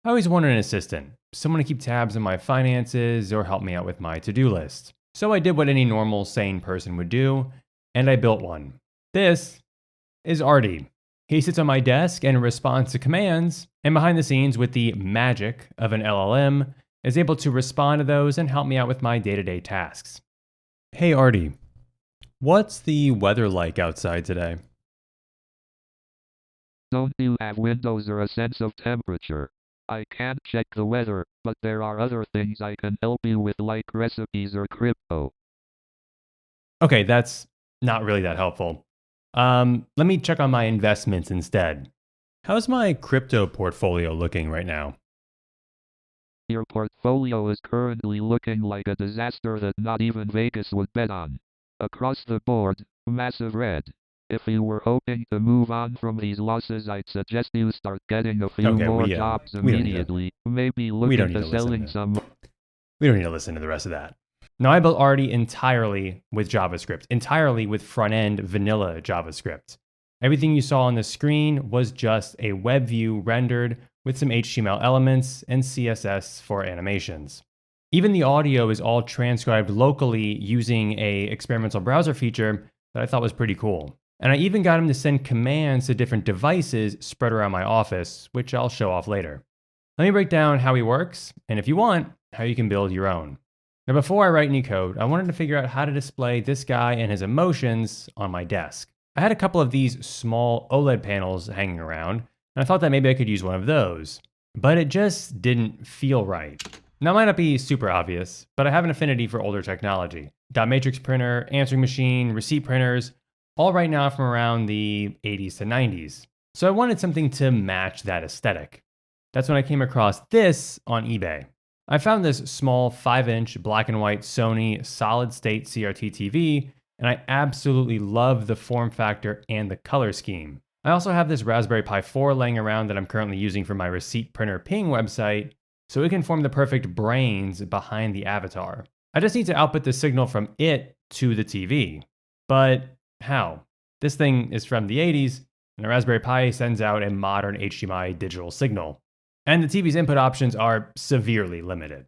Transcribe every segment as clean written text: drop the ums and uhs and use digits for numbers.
I always wanted an assistant, someone to keep tabs on my finances or help me out with my to-do list. So I did what any normal, sane person would do, and I built one. This is Artie. He sits on my desk and responds to commands, and behind the scenes, with the magic of an LLM, is able to respond to those and help me out with my day-to-day tasks. Hey Artie, what's the weather like outside today? Don't you have windows or a sense of temperature? I can't check the weather, but there are other things I can help you with, like recipes or crypto. Okay, that's not really that helpful. Let me check on my investments instead. How's my crypto portfolio looking right now? Your portfolio is currently looking like a disaster that not even Vegas would bet on. Across the board, massive red. If you were hoping to move on from these losses, I'd suggest you start getting a few Okay, more jobs immediately. Maybe we don't looking need to to listen selling to- some. We don't need to listen to the rest of that. Now, I built Artie entirely with JavaScript, entirely with front-end vanilla JavaScript. Everything you saw on the screen was just a web view rendered with some HTML elements and CSS for animations. Even the audio is all transcribed locally using an experimental browser feature that I thought was pretty cool. And I even got him to send commands to different devices spread around my office, which I'll show off later. Let me break down how he works, and if you want, how you can build your own. Now, before I write any code, I wanted to figure out how to display this guy and his emotions on my desk. I had a couple of these small OLED panels hanging around, and I thought that maybe I could use one of those. But it just didn't feel right. Now, it might not be super obvious, but I have an affinity for older technology. Dot matrix printer, answering machine, receipt printers, all right now from around the 80s to 90s. So I wanted something to match that aesthetic. That's when I came across this on eBay. I found this small 5-inch black and white Sony solid-state CRT TV, and I absolutely love the form factor and the color scheme. I also have this Raspberry Pi 4 laying around that I'm currently using for my receipt printer ping website, so it can form the perfect brains behind the avatar. I just need to output the signal from it to the TV. But how? This thing is from the 80s, and a Raspberry Pi sends out a modern HDMI digital signal. And the TV's input options are severely limited.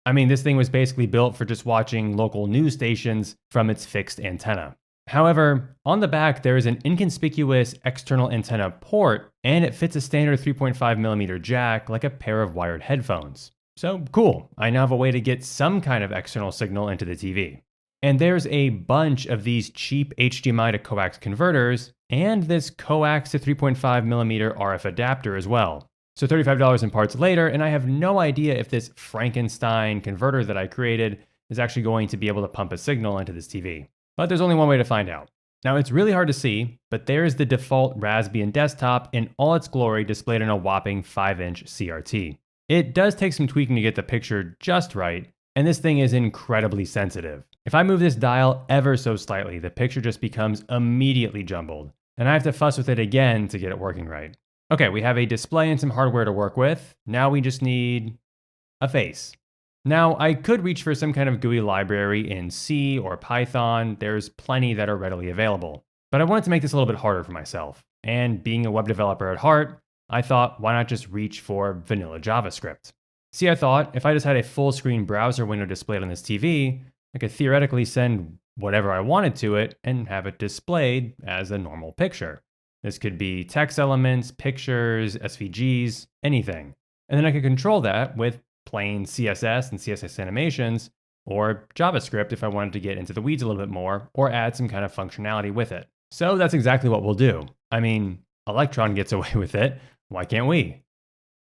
I mean, this thing was basically built for just watching local news stations from its fixed antenna. However, on the back, there is an inconspicuous external antenna port, and it fits a standard 3.5mm jack like a pair of wired headphones. So cool, I now have a way to get some kind of external signal into the TV. And there's a bunch of these cheap HDMI to coax converters, and this coax to 3.5mm RF adapter as well. So $35 in parts later, and I have no idea if this Frankenstein converter that I created is actually going to be able to pump a signal into this TV. But there's only one way to find out. Now, it's really hard to see, but there's the default Raspbian desktop in all its glory displayed on a whopping 5-inch CRT. It does take some tweaking to get the picture just right, and this thing is incredibly sensitive. If I move this dial ever so slightly, the picture just becomes immediately jumbled, and I have to fuss with it again to get it working right. Okay, we have a display and some hardware to work with. Now we just need a face. Now, I could reach for some kind of GUI library in C or Python. There's plenty that are readily available. But I wanted to make this a little bit harder for myself. And being a web developer at heart, I thought, why not just reach for vanilla JavaScript? See, I thought if I just had a full screen browser window displayed on this TV, I could theoretically send whatever I wanted to it and have it displayed as a normal picture. This could be text elements, pictures, SVGs, anything. And then I could control that with plain CSS and CSS animations, or JavaScript if I wanted to get into the weeds a little bit more, or add some kind of functionality with it. So that's exactly what we'll do. I mean, Electron gets away with it, why can't we?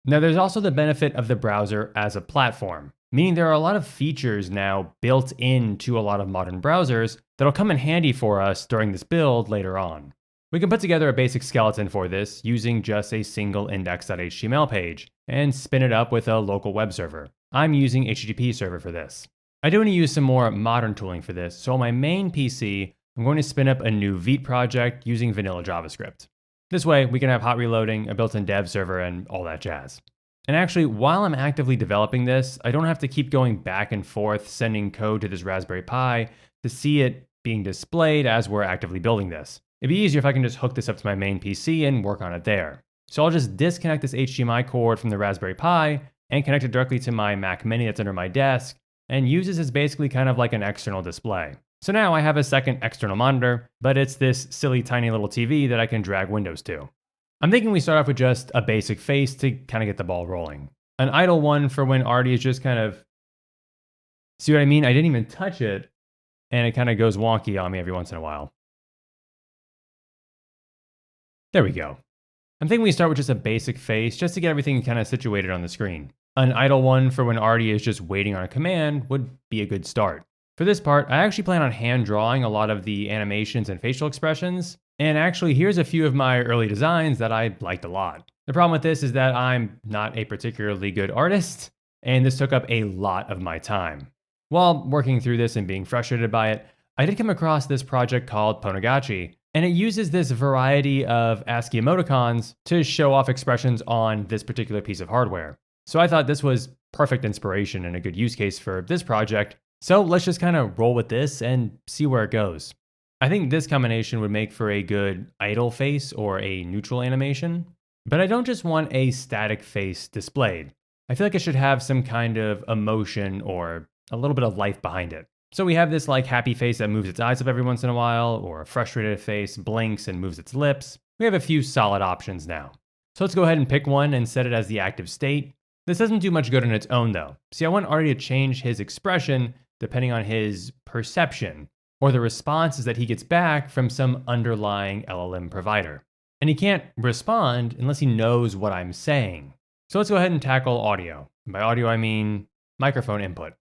Now there's also the benefit of the browser as a platform, meaning there are a lot of features now built into a lot of modern browsers that'll come in handy for us during this build later on. We can put together a basic skeleton for this using just a single index.html page and spin it up with a local web server. I'm using HTTP server for this. I do want to use some more modern tooling for this, so on my main PC, I'm going to spin up a new Vite project using vanilla JavaScript. This way, we can have hot reloading, a built-in dev server, and all that jazz. And actually, while I'm actively developing this, I don't have to keep going back and forth sending code to this Raspberry Pi to see it being displayed as we're actively building this. It'd be easier if I can just hook this up to my main PC and work on it there. So I'll just disconnect this HDMI cord from the Raspberry Pi and connect it directly to my Mac Mini that's under my desk, and use this as basically kind of like an external display. So now I have a second external monitor, but it's this silly tiny little TV that I can drag windows to. I'm thinking we start off with just a basic face to kind of get the ball rolling. An idle one for when Artie is just kind of, see what I mean? I didn't even touch it, and it kind of goes wonky on me every once in a while. There we go. I'm thinking we start with just a basic face just to get everything kind of situated on the screen. An idle one for when Artie is just waiting on a command would be a good start. For this part, I actually plan on hand drawing a lot of the animations and facial expressions, and actually here's a few of my early designs that I liked a lot. The problem with this is that I'm not a particularly good artist, and this took up a lot of my time. While working through this and being frustrated by it, I did come across this project called Ponagachi, and it uses this variety of ASCII emoticons to show off expressions on this particular piece of hardware. So I thought this was perfect inspiration and a good use case for this project. So let's just kind of roll with this and see where it goes. I think this combination would make for a good idle face or a neutral animation, but I don't just want a static face displayed. I feel like it should have some kind of emotion or a little bit of life behind it. So we have this like happy face that moves its eyes up every once in a while, or a frustrated face blinks and moves its lips. We have a few solid options now. So let's go ahead and pick one and set it as the active state. This doesn't do much good on its own though. See, I want Artie to change his expression depending on his perception, or the responses that he gets back from some underlying LLM provider. And he can't respond unless he knows what I'm saying. So let's go ahead and tackle audio. And by audio, I mean microphone input.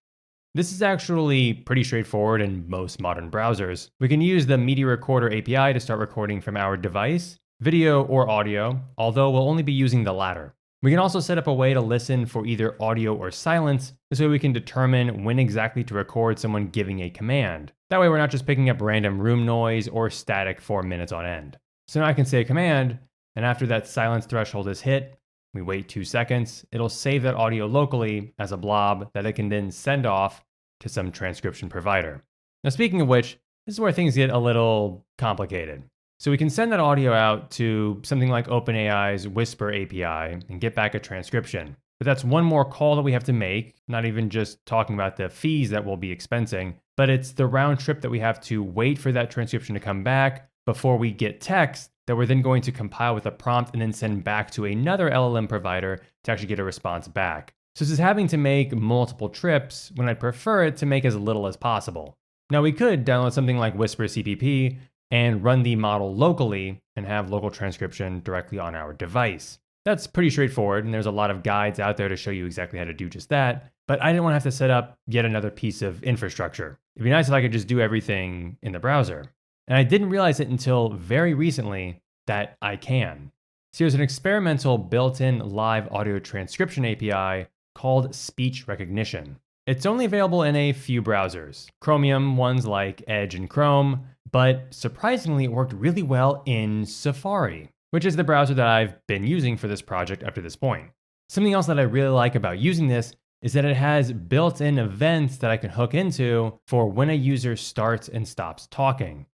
This is actually pretty straightforward in most modern browsers. We can use the Media Recorder API to start recording from our device, video or audio, although we'll only be using the latter. We can also set up a way to listen for either audio or silence, this way we can determine when exactly to record someone giving a command. That way we're not just picking up random room noise or static for minutes on end. So now I can say a command, and after that silence threshold is hit, we wait 2 seconds, it'll save that audio locally as a blob that it can then send off to some transcription provider. Now speaking of which, this is where things get a little complicated. So we can send that audio out to something like OpenAI's Whisper API and get back a transcription. But that's one more call that we have to make, not even just talking about the fees that we'll be expensing, but it's the round trip that we have to wait for that transcription to come back before we get text that we're then going to compile with a prompt and then send back to another LLM provider to actually get a response back. So this is having to make multiple trips when I'd prefer it to make as little as possible. Now we could download something like Whisper CPP and run the model locally and have local transcription directly on our device. That's pretty straightforward, and there's a lot of guides out there to show you exactly how to do just that, but I didn't want to have to set up yet another piece of infrastructure. It'd be nice if I could just do everything in the browser. And I didn't realize it until very recently that I can. So there's an experimental built-in live audio transcription API called speech recognition. It's only available in a few browsers, Chromium ones like Edge and Chrome, but surprisingly it worked really well in Safari, which is the browser that I've been using for this project up to this point. Something else that I really like about using this is that it has built-in events that I can hook into for when a user starts and stops talking.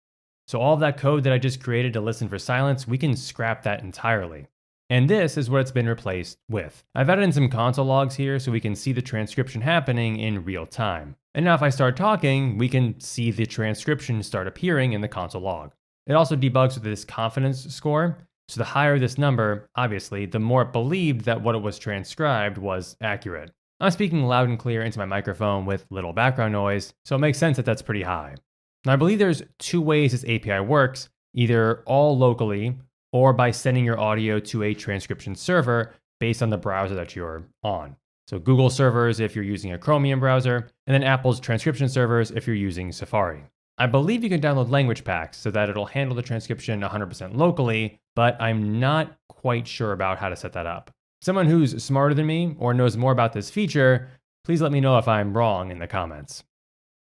So all of that code that I just created to listen for silence, we can scrap that entirely. And this is what it's been replaced with. I've added in some console logs here so we can see the transcription happening in real time. And now if I start talking, we can see the transcription start appearing in the console log. It also debugs with this confidence score. So the higher this number, obviously, the more it believed that what it was transcribed was accurate. I'm speaking loud and clear into my microphone with little background noise, so it makes sense that that's pretty high. Now I believe there's 2 ways this API works, either all locally or by sending your audio to a transcription server based on the browser that you're on. So Google servers if you're using a Chromium browser, and then Apple's transcription servers if you're using Safari. I believe you can download language packs so that it'll handle the transcription 100% locally, but I'm not quite sure about how to set that up. Someone who's smarter than me or knows more about this feature, please let me know if I'm wrong in the comments.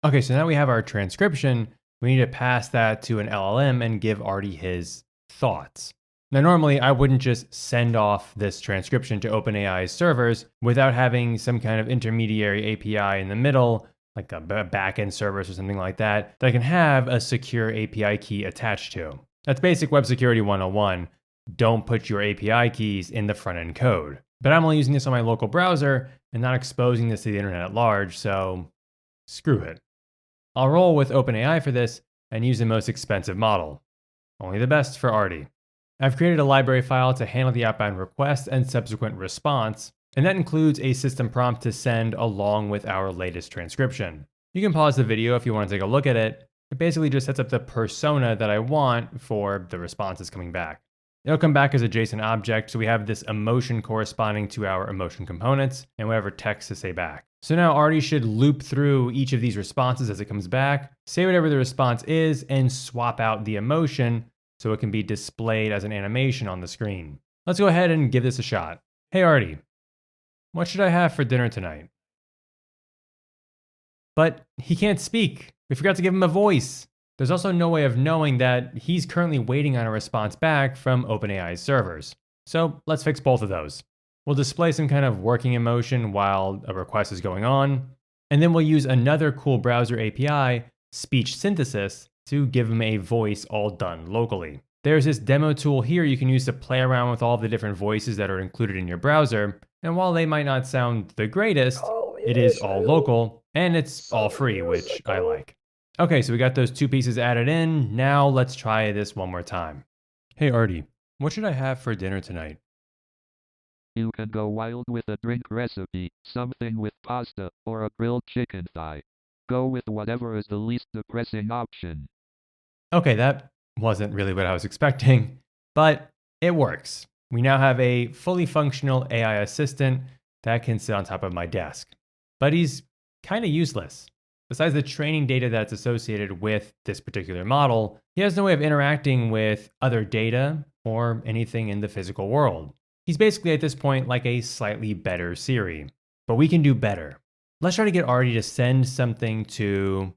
Okay, so now we have our transcription. We need to pass that to an LLM and give Artie his thoughts. Now, normally I wouldn't just send off this transcription to OpenAI's servers without having some kind of intermediary API in the middle, like a backend service or something like that, that I can have a secure API key attached to. That's basic web security 101. don't put your API keys in the front-end code. But I'm only using this on my local browser and not exposing this to the internet at large, so screw it. I'll roll with OpenAI for this and use the most expensive model. Only the best for Artie. I've created a library file to handle the outbound request and subsequent response, and that includes a system prompt to send along with our latest transcription. You can pause the video if you want to take a look at it. It basically just sets up the persona that I want for the responses coming back. It'll come back as a JSON object, so we have this emotion corresponding to our emotion components and whatever text to say back. So now Artie should loop through each of these responses as it comes back, say whatever the response is, and swap out the emotion so it can be displayed as an animation on the screen. Let's go ahead and give this a shot. Hey Artie, what should I have for dinner tonight? But he can't speak. We forgot to give him a voice. There's also no way of knowing that he's currently waiting on a response back from OpenAI's servers. So let's fix both of those. We'll display some kind of working emotion while a request is going on, and then we'll use another cool browser API, speech synthesis, to give him a voice all done locally. There's this demo tool here you can use to play around with all the different voices that are included in your browser, and while they might not sound the greatest, it is all local, and it's all free, which I like. Okay, so we got those two pieces added in. Now let's try this one more time. Hey Artie, what should I have for dinner tonight? You can go wild with a drink recipe, something with pasta, or a grilled chicken thigh. Go with whatever is the least depressing option. Okay, that wasn't really what I was expecting, but it works. We now have a fully functional AI assistant that can sit on top of my desk. But he's kind of useless. Besides the training data that's associated with this particular model, he has no way of interacting with other data or anything in the physical world. He's basically at this point like a slightly better Siri. But we can do better. Let's try to get Artie to send something to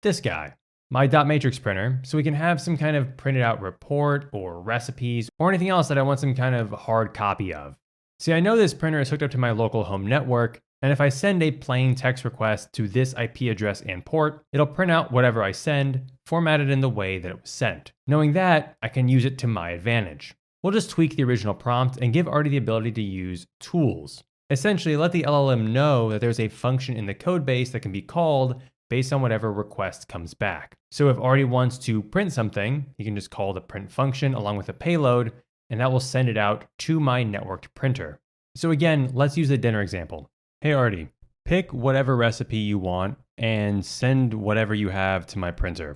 this guy, my dot matrix printer, so we can have some kind of printed out report or recipes or anything else that I want some kind of hard copy of. See, I know this printer is hooked up to my local home network, and if I send a plain text request to this IP address and port, it'll print out whatever I send, formatted in the way that it was sent. Knowing that, I can use it to my advantage. We'll just tweak the original prompt and give Artie the ability to use tools. Essentially, let the LLM know that there's a function in the code base that can be called based on whatever request comes back. So if Artie wants to print something, he can just call the print function along with a payload, and that will send it out to my networked printer. So again, let's use the dinner example. Hey Artie, pick whatever recipe you want and send whatever you have to my printer.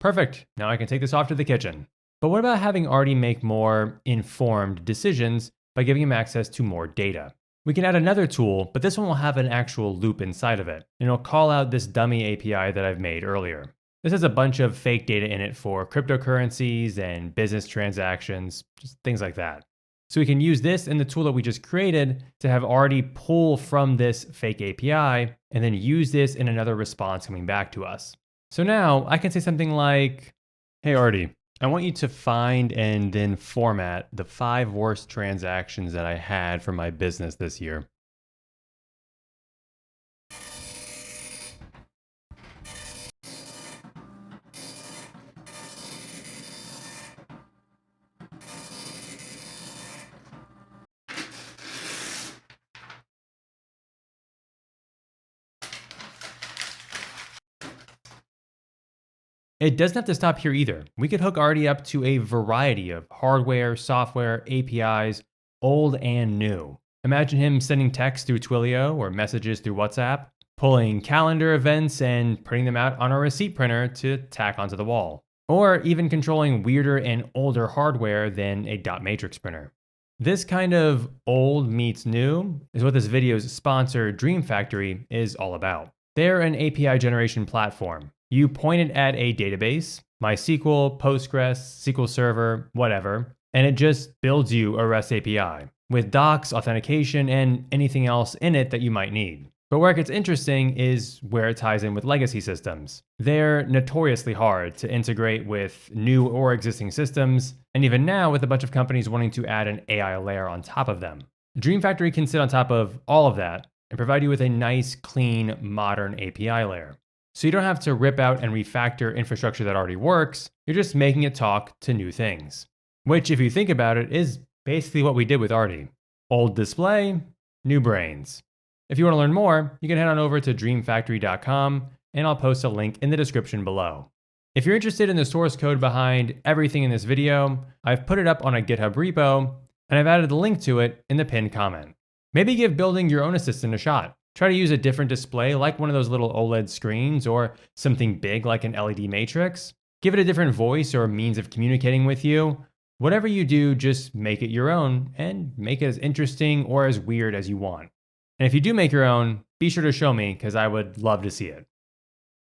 Perfect, now I can take this off to the kitchen. But what about having Artie make more informed decisions by giving him access to more data? We can add another tool, but this one will have an actual loop inside of it, and it'll call out this dummy API that I've made earlier. This has a bunch of fake data in it for cryptocurrencies and business transactions, just things like that. So we can use this in the tool that we just created to have Artie pull from this fake API and then use this in another response coming back to us. So now I can say something like, hey Artie, I want you to find and then format the 5 worst transactions that I had for my business this year. It doesn't have to stop here either. We could hook Artie up to a variety of hardware, software, APIs, old and new. Imagine him sending text through Twilio or messages through WhatsApp, pulling calendar events and printing them out on a receipt printer to tack onto the wall, or even controlling weirder and older hardware than a dot matrix printer. This kind of old meets new is what this video's sponsor, Dream Factory, is all about. They're an API generation platform. You point it at a database, MySQL, Postgres, SQL Server, whatever, and it just builds you a REST API with docs, authentication, and anything else in it that you might need. But where it gets interesting is where it ties in with legacy systems. They're notoriously hard to integrate with new or existing systems, and even now with a bunch of companies wanting to add an AI layer on top of them. Dream Factory can sit on top of all of that and provide you with a nice, clean, modern API layer. So you don't have to rip out and refactor infrastructure that already works, you're just making it talk to new things. Which, if you think about it, is basically what we did with Artie. Old display, new brains. If you want to learn more, you can head on over to dreamfactory.com and I'll post a link in the description below. If you're interested in the source code behind everything in this video, I've put it up on a GitHub repo and I've added the link to it in the pinned comment. Maybe give building your own assistant a shot. Try to use a different display like one of those little OLED screens or something big like an LED matrix. Give it a different voice or means of communicating with you. Whatever you do, just make it your own and make it as interesting or as weird as you want. And if you do make your own, be sure to show me because I would love to see it.